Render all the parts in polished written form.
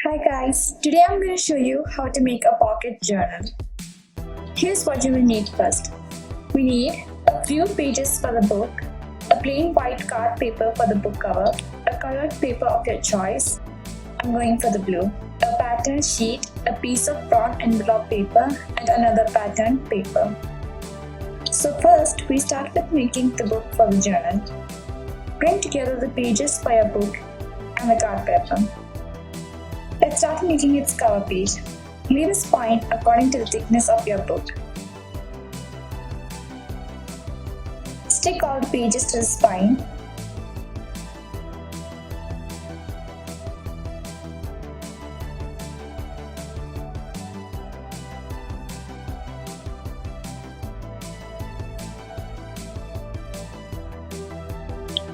Hi guys, today I'm going to show you how to make a pocket journal. Here's what you will need first. We need a few pages for the book, a plain white card paper for the book cover, a colored paper of your choice. I'm going for the blue. A pattern sheet, a piece of brown envelope paper and another pattern paper. So first we start with making the book for the journal. Bring together the pages for your book and the card paper. Let's start making its cover page. Leave a spine according to the thickness of your book. Stick all the pages to the spine.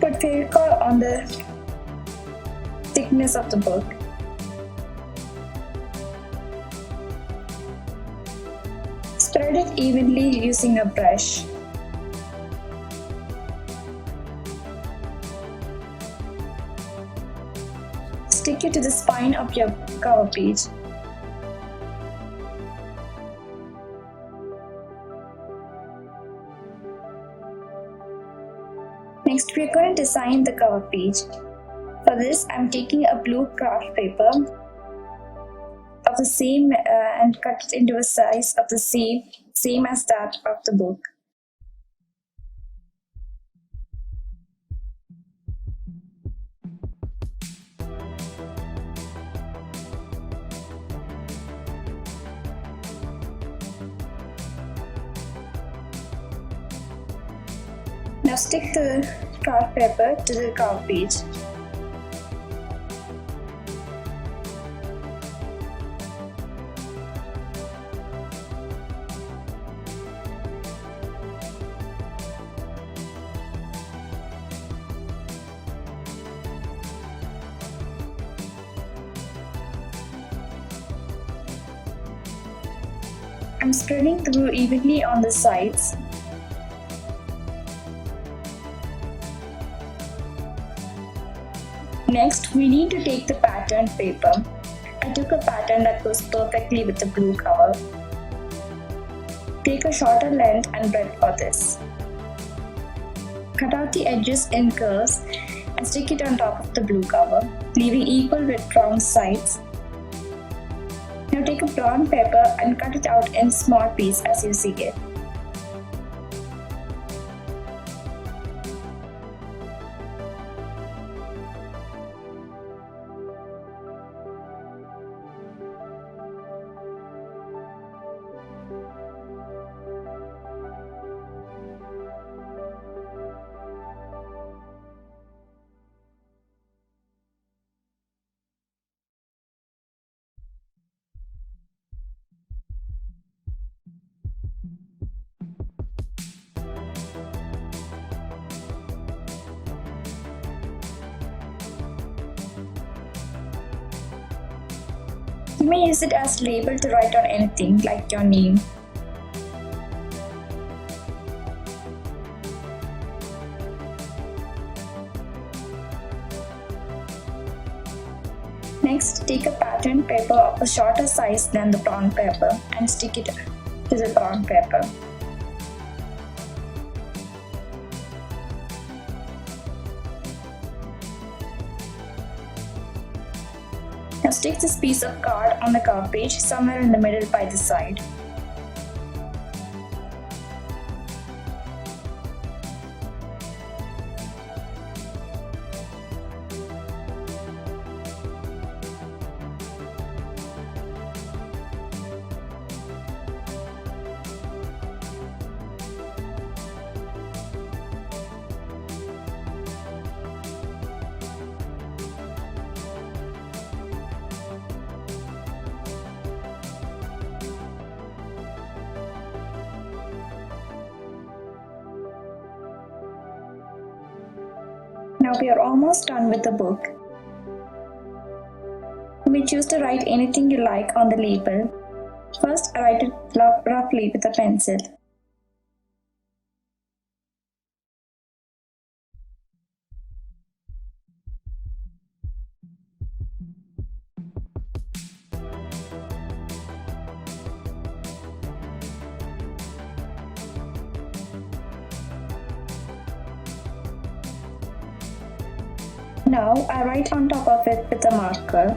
Put Fevicol on the thickness of the book. Spread it evenly using a brush. Stick it to the spine of your cover page. Next, we are going to design the cover page. For this, I am taking a blue craft paper of the same and cut it into a size of the same as that of the book. Now stick the craft paper to the cover page. I'm spreading the glue evenly on the sides. Next, we need to take the pattern paper. I took a pattern that goes perfectly with the blue cover. Take a shorter length and breadth for this. Cut out the edges in curves and stick it on top of the blue cover, leaving equal width round sides. Now take a brown paper and cut it out in small pieces as you see it. You may use it as label to write on anything like your name. Next, take a pattern paper of a shorter size than the brown paper and stick it to the brown paper. Now stick this piece of card on the cover page somewhere in the middle by the side. Now we are almost done with the book. You may choose to write anything you like on the label. First, write it roughly with a pencil. Now I write on top of it with a marker.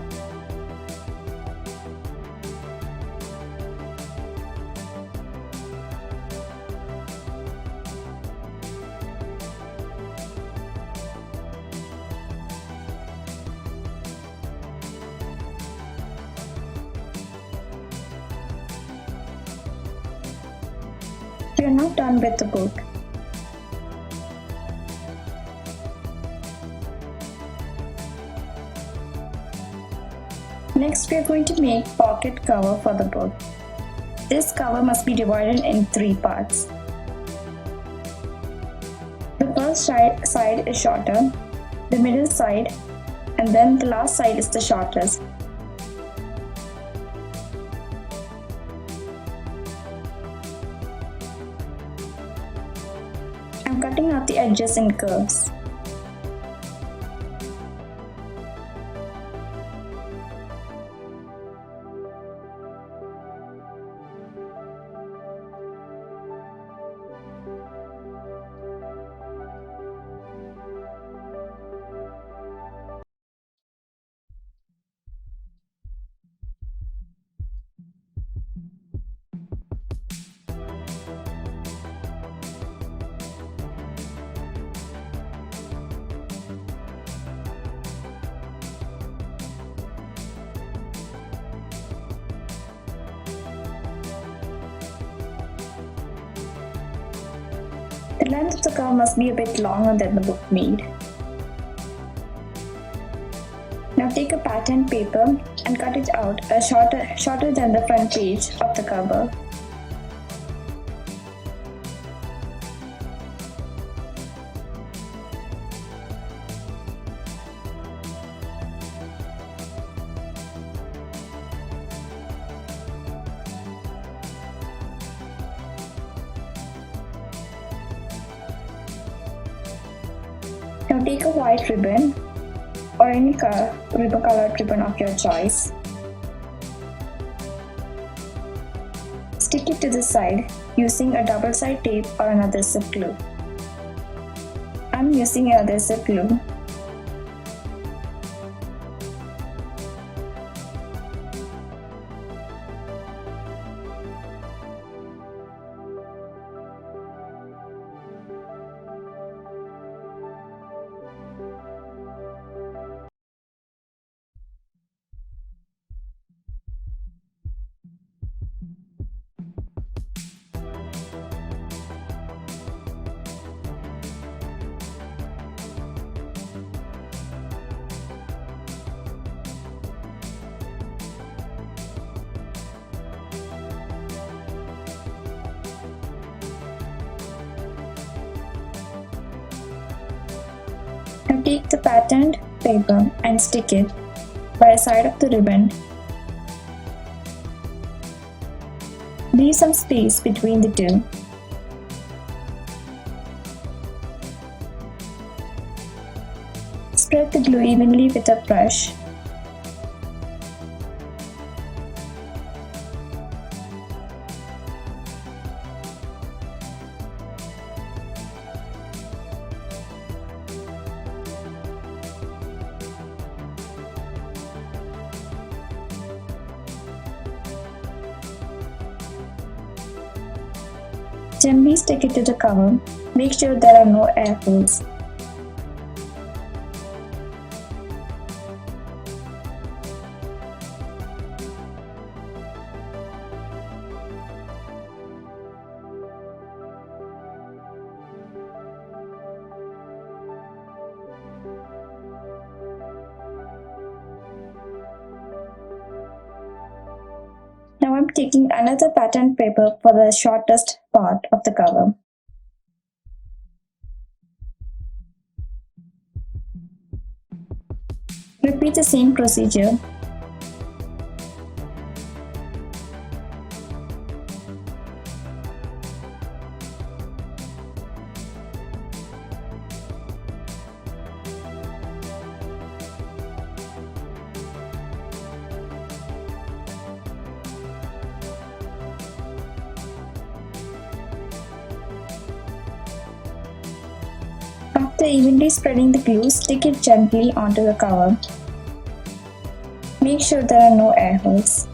We are now done with the book. Next, we are going to make pocket cover for the book. This cover must be divided in 3 parts. The first side is shorter, the middle side, and then the last side is the shortest. I'm cutting out the edges in curves. The length of the cover must be a bit longer than the book made. Now take a pattern paper and cut it out shorter than the front page of the cover. Now take a white ribbon or any colored ribbon of your choice. Stick it to the side using a double-side tape or an adhesive glue. I'm using an adhesive glue. Now take the patterned paper and stick it by the side of the ribbon. Leave some space between the two. Spread the glue evenly with a brush. Gently stick it to the cover. Make sure there are no air holes. Now I'm taking another pattern paper for the shortest part of the cover. Repeat the same procedure. Cut After evenly spreading the glue, stick it gently onto the cover. Make sure there are no air holes.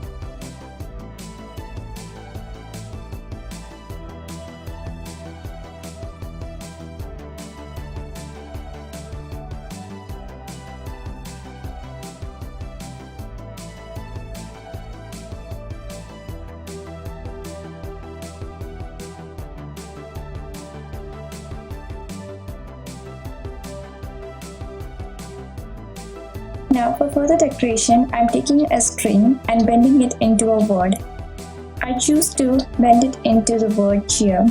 Now for further decoration, I am taking a string and bending it into a word. I choose to bend it into the word cheer.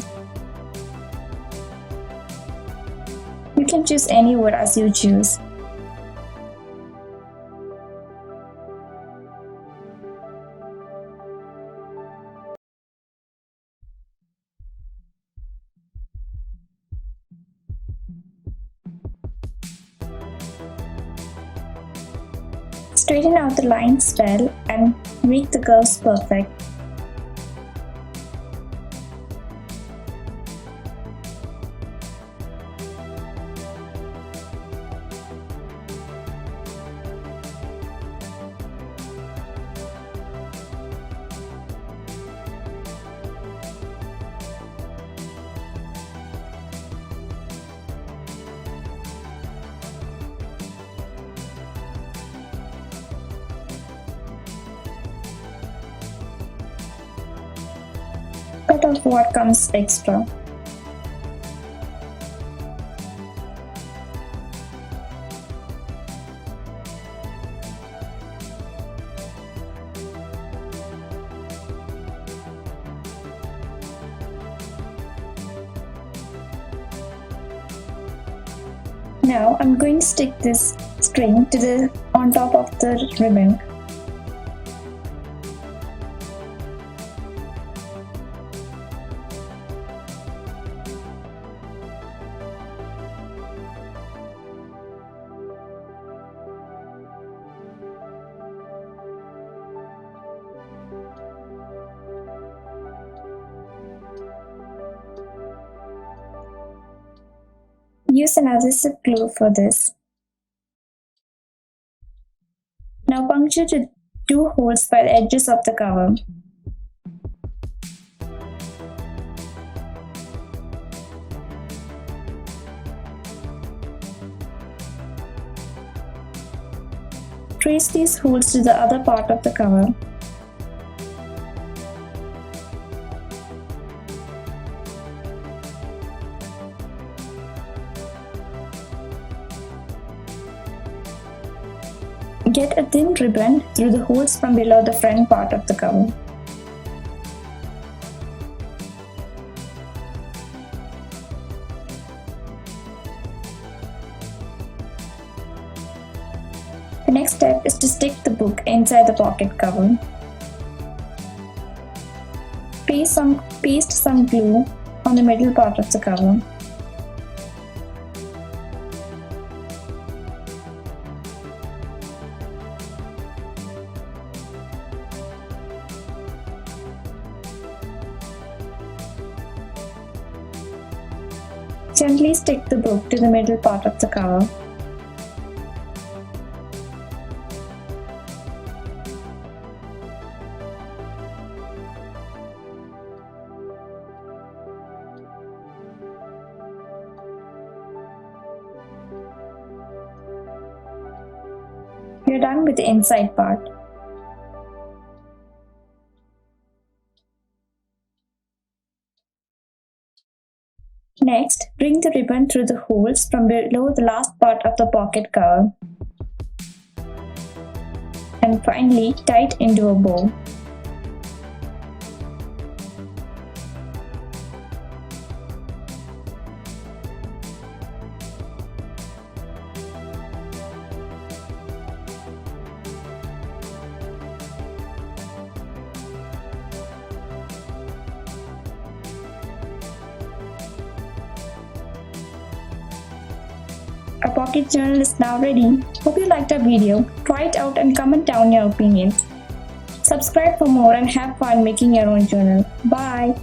You can choose any word as you choose. Straighten out the lines well and make the curves perfect. Cut off what comes extra. Now I'm going to stick this string on top of the ribbon. Use an adhesive glue for this. Now puncture the 2 holes by the edges of the cover. Trace these holes to the other part of the cover. Get a thin ribbon through the holes from below the front part of the cover. The next step is to stick the book inside the pocket cover. Paste some glue on the middle part of the cover. Gently stick the book to the middle part of the cover. We are done with the inside part. Next, bring the ribbon through the holes from below the last part of the pocket cover. And finally, tie it into a bow. Our pocket journal is now ready. Hope you liked our video. Try it out and comment down your opinions. Subscribe for more and have fun making your own journal. Bye!